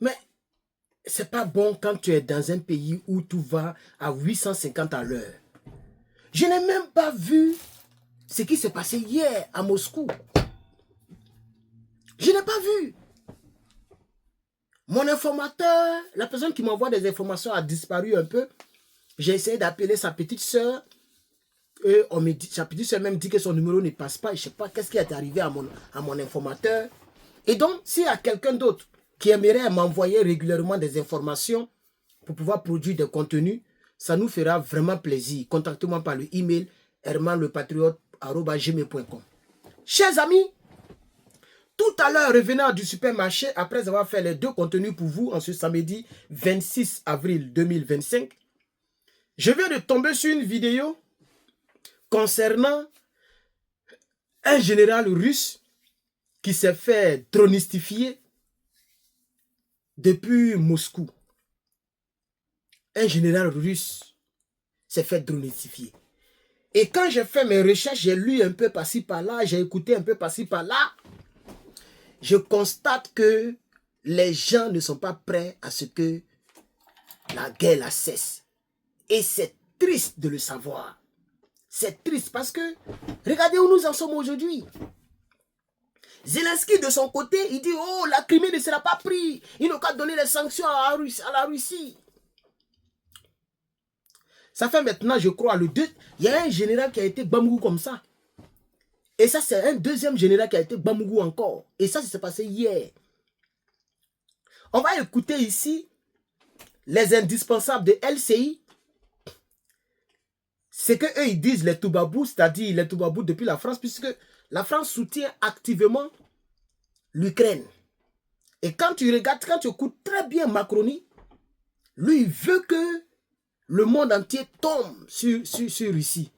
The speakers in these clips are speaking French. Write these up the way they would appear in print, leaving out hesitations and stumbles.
Mais c'est pas bon quand tu es dans un pays où tout va à 850 à l'heure. Je n'ai même pas vu ce qui s'est passé hier à Moscou. Je n'ai pas vu. Mon informateur, la personne qui m'envoie des informations a disparu un peu. J'ai essayé d'appeler sa petite soeur. Et on me dit, sa petite soeur même dit que son numéro ne passe pas. Je ne sais pas qu'est-ce qui est arrivé à mon informateur. Et donc, s'il y a quelqu'un d'autre qui aimerait m'envoyer régulièrement des informations pour pouvoir produire des contenus, ça nous fera vraiment plaisir. Contactez-moi par le email hermanlepatriote@gmail.com. Chers amis, tout à l'heure, revenant du supermarché, après avoir fait les deux contenus pour vous en ce samedi 26 avril 2025, je viens de tomber sur une vidéo concernant un général russe qui s'est fait dronistifier depuis Moscou. Un général russe s'est fait dronistifier. Et quand j'ai fait mes recherches, j'ai lu un peu par-ci par-là, j'ai écouté un peu par-ci par-là, je constate que les gens ne sont pas prêts à ce que la guerre la cesse. Et c'est triste de le savoir. C'est triste parce que, regardez où nous en sommes aujourd'hui. Zelensky, de son côté, il dit, oh, la Crimée ne sera pas prise. Il n'a qu'à donner les sanctions à la Russie. Ça fait maintenant, je crois, il y a un général qui a été Bamougou comme ça. Et ça, c'est un deuxième général qui a été Bamougou encore. Et ça s'est passé hier. On va écouter ici les indispensables de LCI. C'est qu'eux, ils disent les Toubabous, c'est-à-dire les Toubabous depuis la France, puisque la France soutient activement l'Ukraine. Et quand tu regardes, quand tu écoutes très bien Macronie, lui, il veut que le monde entier tombe sur Russie.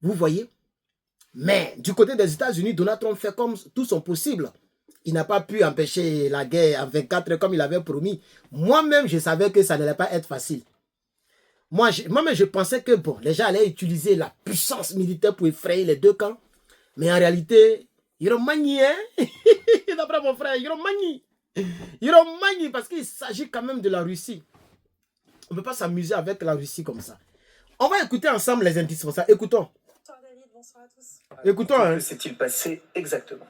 Vous voyez? Mais du côté des États-Unis, Donald Trump fait comme tout son possible. Il n'a pas pu empêcher la guerre en 24 heures comme il avait promis. Moi-même, je savais que ça n'allait pas être facile. Moi-même, je pensais que bon, les gens allaient utiliser la puissance militaire pour effrayer les deux camps. Mais en réalité, ils ont manié, hein? D'après mon frère, ils ont manié. Ils ont manié parce qu'il s'agit quand même de la Russie. On ne peut pas s'amuser avec la Russie comme ça. On va écouter ensemble les indispensables. Écoutons. Bonsoir David, bonsoir à tous. Écoutons. Hein. Que s'est-il passé exactement?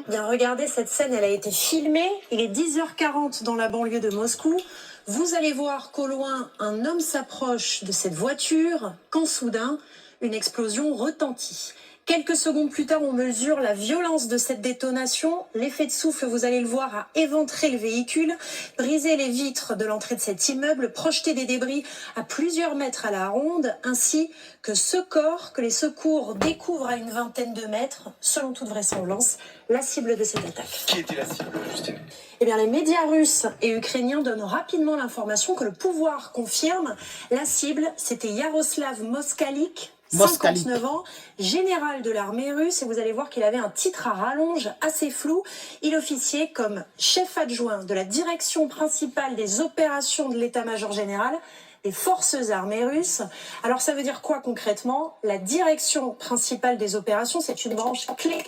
Bien, regardez, cette scène, elle a été filmée. Il est 10h40 dans la banlieue de Moscou. Vous allez voir qu'au loin, un homme s'approche de cette voiture, quand soudain, une explosion retentit. Quelques secondes plus tard, on mesure la violence de cette détonation. L'effet de souffle, vous allez le voir, a éventré le véhicule, brisé les vitres de l'entrée de cet immeuble, projeté des débris à plusieurs mètres à la ronde, ainsi que ce corps que les secours découvrent à une vingtaine de mètres, selon toute vraisemblance, la cible de cette attaque. Qui était la cible, Justine? Eh bien, les médias russes et ukrainiens donnent rapidement l'information que le pouvoir confirme. La cible, c'était Yaroslav Moskalik, 59 ans, général de l'armée russe, et vous allez voir qu'il avait un titre à rallonge assez flou. Il officiait comme chef adjoint de la direction principale des opérations de l'état-major général des forces armées russes. Alors ça veut dire quoi concrètement? La direction principale des opérations, c'est une branche clé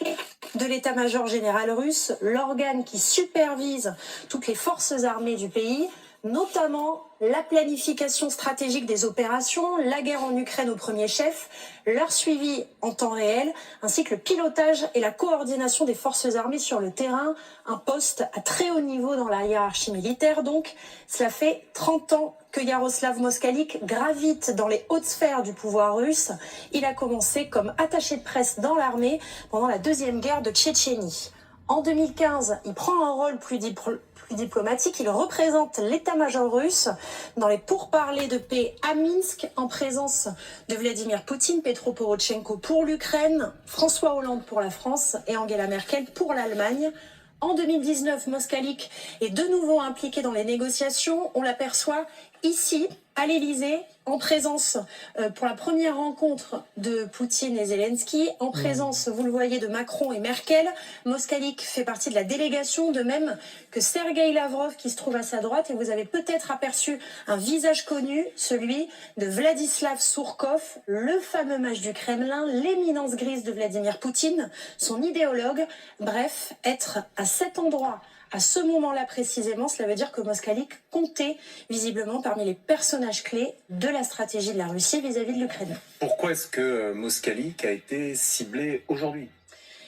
de l'état-major général russe, l'organe qui supervise toutes les forces armées du pays, notamment la planification stratégique des opérations, la guerre en Ukraine au premier chef, leur suivi en temps réel, ainsi que le pilotage et la coordination des forces armées sur le terrain, un poste à très haut niveau dans la hiérarchie militaire. Donc, cela fait 30 ans que Yaroslav Moskalik gravite dans les hautes sphères du pouvoir russe. Il a commencé comme attaché de presse dans l'armée pendant la deuxième guerre de Tchétchénie. En 2015, il prend un rôle plus diplomatique. Il représente l'état-major russe dans les pourparlers de paix à Minsk en présence de Vladimir Poutine, Petro Porochenko pour l'Ukraine, François Hollande pour la France et Angela Merkel pour l'Allemagne. En 2019, Moskalik est de nouveau impliqué dans les négociations. On l'aperçoit Ici, à l'Élysée, en présence, pour la première rencontre de Poutine et Zelensky, en présence, vous le voyez, de Macron et Merkel. Moskalik fait partie de la délégation, de même que Sergueï Lavrov qui se trouve à sa droite. Et vous avez peut-être aperçu un visage connu, celui de Vladislav Surkov, le fameux mage du Kremlin, l'éminence grise de Vladimir Poutine, son idéologue. Bref, être à cet endroit, à ce moment-là précisément, cela veut dire que Moskalik comptait visiblement parmi les personnages clés de la stratégie de la Russie vis-à-vis de l'Ukraine. Pourquoi est-ce que Moskalik a été ciblé aujourd'hui?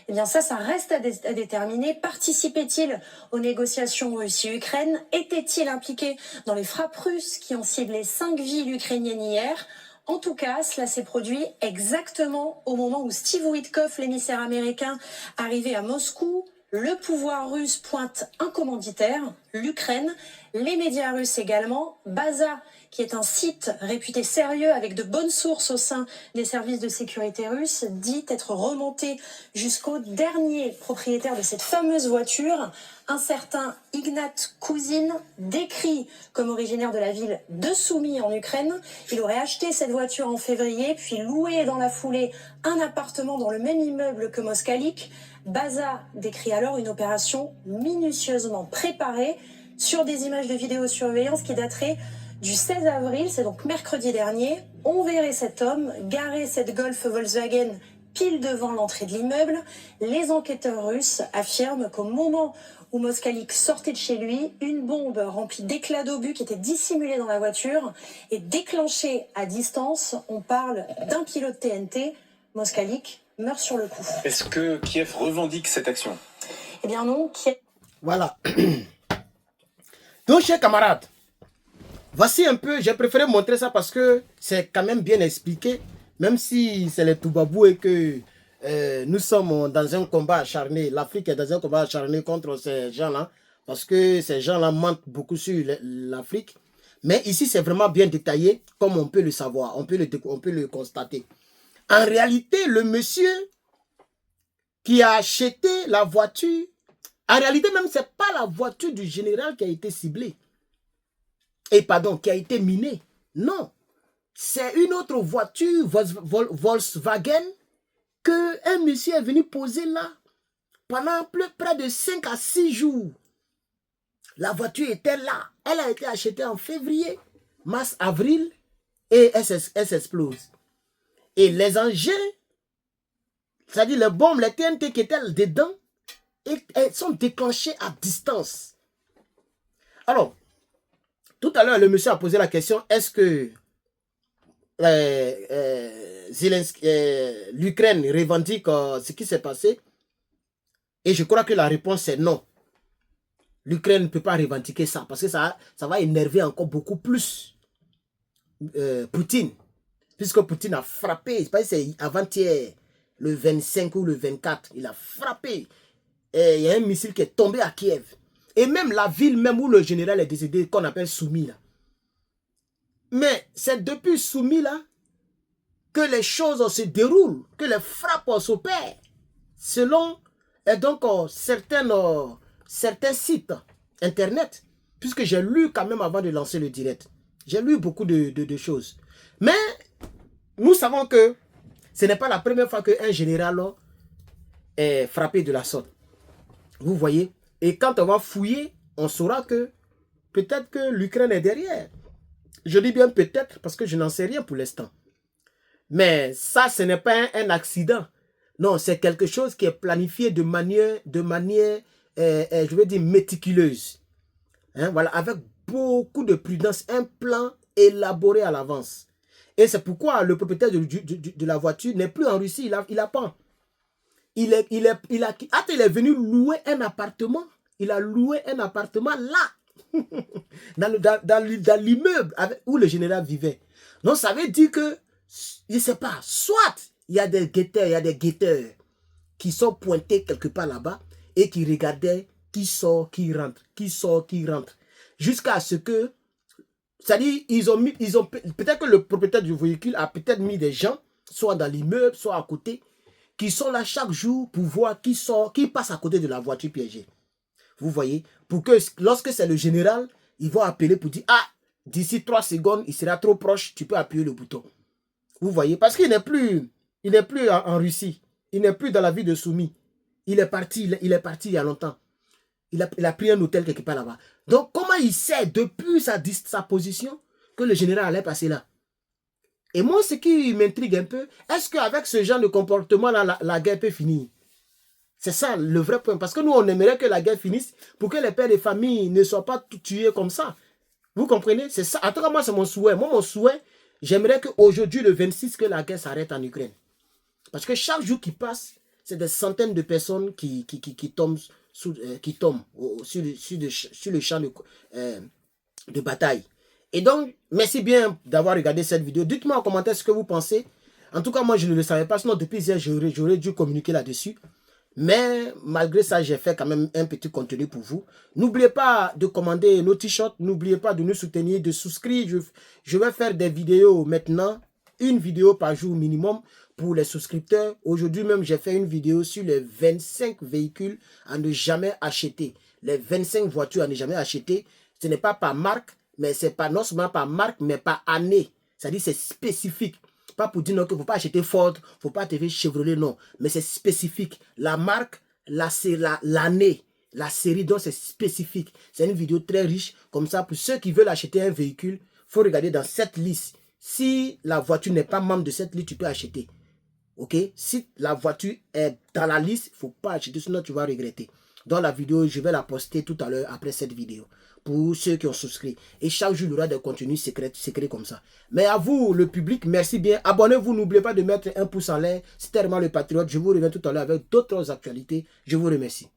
Eh bien ça reste à déterminer. Participait-il aux négociations Russie-Ukraine? Était-il impliqué dans les frappes russes qui ont ciblé 5 villes ukrainiennes hier? En tout cas, cela s'est produit exactement au moment où Steve Witkoff, l'émissaire américain, arrivait à Moscou. Le pouvoir russe pointe un commanditaire, l'Ukraine, les médias russes également. Baza, qui est un site réputé sérieux avec de bonnes sources au sein des services de sécurité russes, dit être remonté jusqu'au dernier propriétaire de cette fameuse voiture, un certain Ignat Kouzin, décrit comme originaire de la ville de Soumy en Ukraine. Il aurait acheté cette voiture en février, puis loué dans la foulée un appartement dans le même immeuble que Moskalik. Baza décrit alors une opération minutieusement préparée sur des images de vidéosurveillance qui dateraient du 16 avril, c'est donc mercredi dernier. On verrait cet homme garer cette Golf Volkswagen pile devant l'entrée de l'immeuble. Les enquêteurs russes affirment qu'au moment où Moskalik sortait de chez lui, une bombe remplie d'éclats d'obus qui était dissimulée dans la voiture et déclenchée à distance. On parle d'un pilote TNT. Moskalik meurt sur le coup. Est-ce que Kiev revendique cette action? Eh bien non, Kiev... Voilà. Donc, chers camarades, voici un peu, j'ai préféré montrer ça parce que c'est quand même bien expliqué, même si c'est les Toubabou et que nous sommes dans un combat acharné, l'Afrique est dans un combat acharné contre ces gens-là, parce que ces gens-là mentent beaucoup sur l'Afrique. Mais ici, c'est vraiment bien détaillé, comme on peut le savoir, on peut le constater. En réalité, le monsieur qui a acheté la voiture, en réalité même, ce n'est pas la voiture du général qui a été ciblée. Et pardon, qui a été minée. Non. C'est une autre voiture, Volkswagen, qu'un monsieur est venu poser là pendant près de 5 à 6 jours. La voiture était là. Elle a été achetée en février, mars, avril, et elle s'explose. Et les engins, c'est-à-dire les bombes, les TNT qui étaient dedans, elles sont déclenchées à distance. Alors, tout à l'heure, le monsieur a posé la question, est-ce que l'Ukraine revendique ce qui s'est passé? Et je crois que la réponse est non. L'Ukraine ne peut pas revendiquer ça, parce que ça va énerver encore beaucoup plus Poutine. Puisque Poutine a frappé, c'est avant-hier, le 25 ou le 24, il a frappé. Et il y a un missile qui est tombé à Kiev. Et même la ville même où le général est décédé, qu'on appelle Soumy là. Mais c'est depuis Soumy là que les choses se déroulent, que les frappes s'opèrent. Selon donc certains sites internet. Puisque j'ai lu quand même avant de lancer le direct. J'ai lu beaucoup de choses. Mais nous savons que ce n'est pas la première fois qu'un général est frappé de la sorte. Vous voyez? Et quand on va fouiller, on saura que peut-être que l'Ukraine est derrière. Je dis bien peut-être parce que je n'en sais rien pour l'instant. Mais ça, ce n'est pas un accident. Non, c'est quelque chose qui est planifié de manière je veux dire, méticuleuse. Hein, voilà, avec beaucoup de prudence, un plan élaboré à l'avance. Et c'est pourquoi le propriétaire de la voiture n'est plus en Russie, il a pas. Il est venu louer un appartement. Il a loué un appartement là, dans l'immeuble où le général vivait. Donc ça veut dire que, je ne sais pas, soit il y a des guetteurs qui sont pointés quelque part là-bas et qui regardaient qui sort, qui rentre, jusqu'à ce que, c'est-à-dire, peut-être que le propriétaire du véhicule a peut-être mis des gens, soit dans l'immeuble, soit à côté, qui sont là chaque jour pour voir qui sort, qui passe à côté de la voiture piégée. Vous voyez, pour que lorsque c'est le général, ils vont appeler pour dire, ah, D'ici 3 secondes, il sera trop proche, tu peux appuyer le bouton. Vous voyez, parce qu'il n'est plus en Russie. Il n'est plus dans la vie de soumis. Il est parti il y a longtemps. Il a pris un hôtel quelque part là-bas. Donc, comment il sait depuis sa position que le général allait passer là? Et moi, ce qui m'intrigue un peu, est-ce qu'avec ce genre de comportement-là, la guerre peut finir? C'est ça le vrai point. Parce que nous, on aimerait que la guerre finisse pour que les pères de famille ne soient pas tués comme ça. Vous comprenez? C'est ça. En tout cas, moi, c'est mon souhait. Moi, mon souhait, j'aimerais qu'aujourd'hui, le 26, que la guerre s'arrête en Ukraine. Parce que chaque jour qui passe, c'est des centaines de personnes qui tombent, sur le champ de bataille. Et donc, merci bien d'avoir regardé cette vidéo. Dites-moi en commentaire ce que vous pensez. En tout cas, moi, je ne le savais pas. Sinon, depuis hier, j'aurais dû communiquer là-dessus. Mais malgré ça, j'ai fait quand même un petit contenu pour vous. N'oubliez pas de commander nos t-shirts. N'oubliez pas de nous soutenir, de souscrire. Je vais faire des vidéos maintenant. Une vidéo par jour minimum pour les souscripteurs. Aujourd'hui même, j'ai fait une vidéo sur les 25 véhicules à ne jamais acheter. Les 25 voitures à ne jamais acheter. Ce n'est pas par marque, mais c'est pas non seulement par marque, mais par année. C'est-à-dire c'est spécifique. Pas pour dire non, qu'il ne faut pas acheter Ford, il ne faut pas acheter Chevrolet, non. Mais c'est spécifique. La marque, l'année, la série, donc c'est spécifique. C'est une vidéo très riche. Comme ça, pour ceux qui veulent acheter un véhicule, il faut regarder dans cette liste. Si la voiture n'est pas membre de cette liste, tu peux acheter. Ok? Si la voiture est dans la liste, il ne faut pas acheter, sinon tu vas regretter. Dans la vidéo, je vais la poster tout à l'heure après cette vidéo. Pour ceux qui ont souscrit. Et chaque jour, il y aura des contenus secrets comme ça. Mais à vous, le public, merci bien. Abonnez-vous, n'oubliez pas de mettre un pouce en l'air. C'était vraiment le Patriote. Je vous reviens tout à l'heure avec d'autres actualités. Je vous remercie.